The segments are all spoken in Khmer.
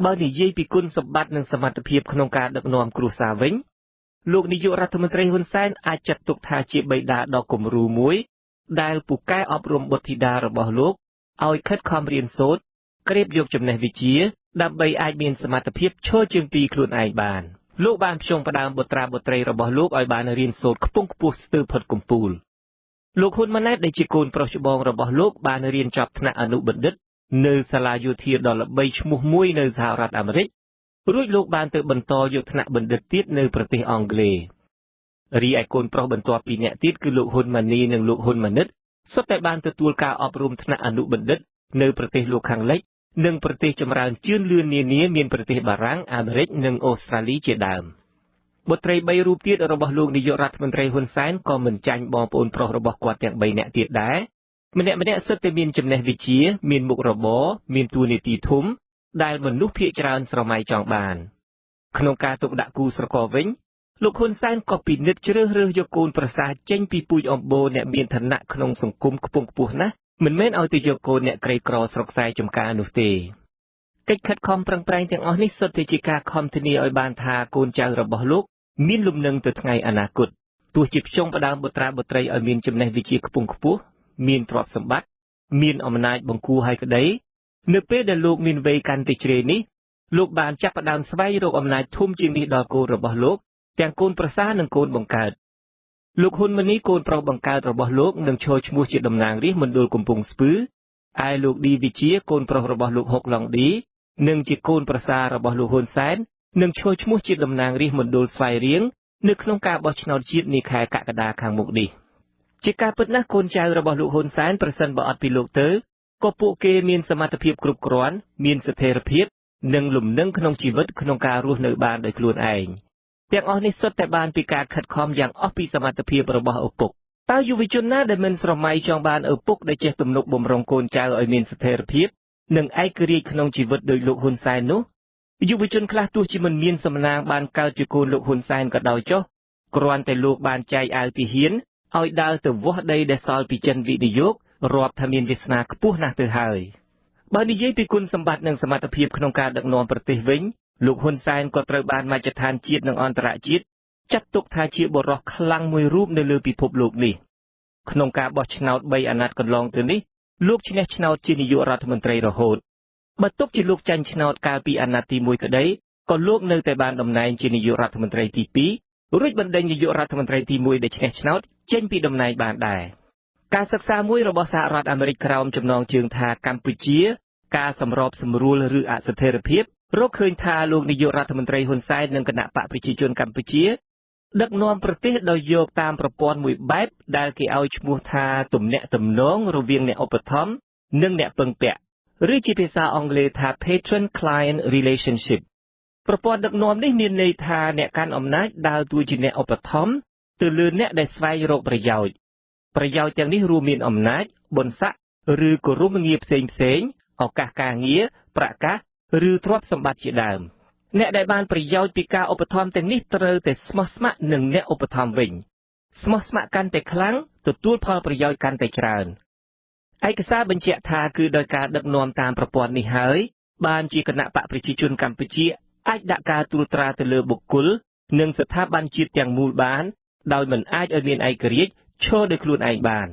បើនិយាយពីគុណសម្បត្តិនិងសមត្ថភាពក្នុងការដឹកនាំគ្រួសារវិញលោកនាយករដ្ឋមន្ត្រីហ៊ុនសែនអាចចាត់ទុកថាជាបិតាដ៏គំរូមួយដែលពូកែអប់រំបុត្រធីតារបស់លោកឲ្យខិតខំរៀនសូត្រក្រេបយកចំណេះវិជ្ជាដើម្បីអាចមានសមត្ថភាពឈរជើងពីខ្លួនឯងបានលោកបានផ្ចង់ផ្ដើមបុត្រាបុត្រីរបស់លោកឲ្យបានរៀនសូត្រខ្ពង់ខ្ពស់ស្ទើរផុតកំពូលលោកហ៊ុនម៉ាណែតដែលជាកូនប្រុសច្បងរបស់លោកបានរៀនចប់ថ្នាក់អនុបណ្ឌិតនៅសាលាយោធាដ៏ល្បីឈ្មោះមួយនៅសហរដ្ឋអាមេរិករួចលោកបានទៅបន្តយកថ្នាក់បណ្ឌិតទៀតនៅប្រទេសអង់គ្លេសរីឯកូនប្រុសបន្ទាប់ពីអ្នកទៀតគឺលោកហ៊ុនម៉ាណីនិងលោកហ៊ុនម៉ាណិតសុទ្ធតែបានទទួលការអប់រំថ្នាក់អនុបណ្ឌិតនៅប្រទេសលោកខាងលិចនិងប្រទេសចម្រើនជឿនលឿននានាមានប្រទេសបារាំងអាមេរិកនិងអូស្ត្រាលីជាដើមបុត្រី3រូបទៀតរបស់លោកនាយករដ្ឋមន្ត្រីហ៊ុនសែនក៏មិនចាញ់បងប្អូនប្រុសរបស់គាត់ទាំង3នាក់ទៀតដែរម្នាក់សុទ្ធតែមានចំណេះវិជ្ជាមានមុខរបរមានតួនាទីធំដែលមនុស្សភាគច្រើនស្រមៃចង់បានក្នុងការទុកដាក់គូស្រករវិញលោកហ៊ុនសែនក៏ពិនិត្យជ្រើសរើសយកកូនប្រសាចេញពីពូជអម្បូរអ្នកមានឋានៈក្នុងសង្គមខ្ពង់ខ្ពស់ណាស់មិនមែនឲ្យទៅយកកូនអ្នកក្រីក្រស្រុកខ្សែចំការនោះទេកិច្ចខិតខំប្រឹងប្រែងទាំងអស់នេះសុទ្ធតែជាការខំធានាឲ្យបានថាកូនចៅរបស់លោកមានលំនឹងទៅថ្ងៃអនាគតទោះជាផ្ចង់ផ្ដើមបុត្រាបុត្រីឲ្យមានចំណេះវិជ្ជាខ្ពង់ខ្ពស់មានទ្រព្យសម្បត្តិមានអំណាចបង្គួរឲ្យក្តីនៅពេលដែលលោកមានវ័យកាន់តែជ្រេនេះលោកបានចាប់ផ្ដើមស្វែងរកអំណាចធំជាងនេះដល់កូនរបស់លោកទាំងកូនប្រសារនិងកូនបង្កើតលោកហ៊ុនម៉ាណីកូនប្រុសបង្កើតរបស់លោកនឹងឈរឈ្មោះជាតំណាងរាស្ត្រមណ្ឌលកំពង់ស្ពឺឯលោកឌីវិជាកូនប្រុសរបស់លោកហុកឡុងឌីនិងជាកូនប្រសាររបស់លោកហ៊ុនសែននឹងឈរឈ្មោះជាតំណាងរាស្ត្រមណ្ឌលស្វាយរៀងនៅក្នុងការបោះឆ្នោតជាតិនាខែកក្កដាខាងមុខនេះជាការពិតណាស់កូនចៅរបស់លោកហ៊ុនសែនប្រសិនបើអត់ពីលោកទៅក៏ពួកគេមានសមត្ថភាពគ្រប់គ្រាន់មានស្ថិរភាពនិងលំនឹងក្នុងជីវិតក្នុងការរស់នៅបានដោយខ្លួនឯងទាំងអស់នេះសុទ្ធតែបានពីការខិតខំយ៉ាងអស់ពីសមត្ថភាពរបស់ឪពុកតើយុវជនណាដែលមិនស្រមៃចង់បានឪពុកដែលចេះទំនុកបម្រុងកូនចៅឲ្យមានស្ថិរភាពនិងឯករាជ្យក្នុងជីវិតដោយលោកហ៊ុនសែននោះយុវជនខ្លះទោះជាមិនមានសំណាងបានកើតជាកូនលោកហ៊ុនសែនក៏ដោយចុះគ្រាន់តែលោកបានចែកអាវទាហានឲ្យដើរទៅវាស់ដីដែលសល់ពីចិនវិនិយោគរាប់ថាមានវាសនាខ្ពស់ណាស់ទៅហើយបើនិយាយពីគុណសម្បត្តិនិងសមត្ថភាពក្នុងការដឹកនាំប្រទេសវិញលោកហ៊ុនសែនក៏ត្រូវបានមជ្ឈដ្ឋានជាតិនិងអន្តរជាតិចាត់ទុកថាជាបុរសខ្លាំងមួយរូបនៅលើពិភពលោកនេះក្នុងការបោះឆ្នោត3អាណត្តិកន្លងទៅនេះលោកឈ្នះឆ្នោតជានាយករដ្ឋមន្ត្រីរហូតបើទុកជាលោកចាញ់ឆ្នោតកាលពីអាណត្តិទី1ក្តីក៏លោកនៅតែបានតំណែងជានាយករដ្ឋមន្ត្រីទី2រួចបណ្ដេញនាយករដ្ឋមន្ត្រីទី1ដែលឈ្នះឆ្នោតចេញពីតំណែងបានដែរការសិក្សាមួយរបស់សហរដ្ឋអាមេរិកក្រោមចំណងជើងថាកម្ពុជាការសម្របសម្រួលឬអស្ថិរភាពរកឃើញថាលោកនាយករដ្ឋមន្ត្រីហ៊ុនសែននិងគណៈបកប្រជាជនកម្ពុជាដឹកនាំប្រទេសដោយយកតាមប្រព័ន្ធមួយបែបដែលគេឲ្យឈ្មោះថាទំនាក់ទំនងរវាងអ្នកឧបត្ថម្ភនិងអ្នកពឹងពាក់ឬជាភាសាអង់គ្លេសថា Patron Client Relationship ប្រព័ន្ធដឹកនាំនេះមានន័យថាអ្នកកាន់អំណាចដើរតួជាអ្នកឧបត្ថម្ភទៅលើអ្នកដែលស្វែងរកប្រយោជន៍ទាំងនេះរួមមានអំណាចបុណ្យស័ក្តិឬគោរមងារផ្សេងឱកាសការងារប្រាក់កាសឬទ្រព្យសម្បត្តិជាដើមអ្នកដែលបានប្រយោជន៍ពីការឧបត្ថម្ភទាំងនេះត្រូវតែស្មោះស្ម័គ្រនឹងអ្នកឧបត្ថម្ភវិញស្មោះស្ម័គ្រកាន់តែខ្លាំងទទួលផលប្រយោជន៍កាន់តែច្រើនឯកសារបញ្ជាក់ថាគឺដោយការដឹកនាំតាមប្រព័ន្ធនេះហើយបានជាគណៈបកប្រជាជនកម្ពុជាអាចដាក់ការត្រួតត្រាទៅលើបុគ្គលនិងស្ថាប័នជាតិទាំងមូលបានដោយមិនអាចឲ្យមានឯករាជ្យឈរដោយខ្លួនឯងបាន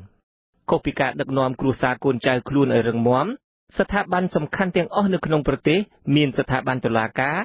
ខុសពីការដឹកនាំគ្រួសារកូនចៅខ្លួនឲ្យរឹងមាំស្ថាប័នសំខាន់ទាំងអស់នៅក្នុងប្រទេសមានស្ថាប័នតុលាការ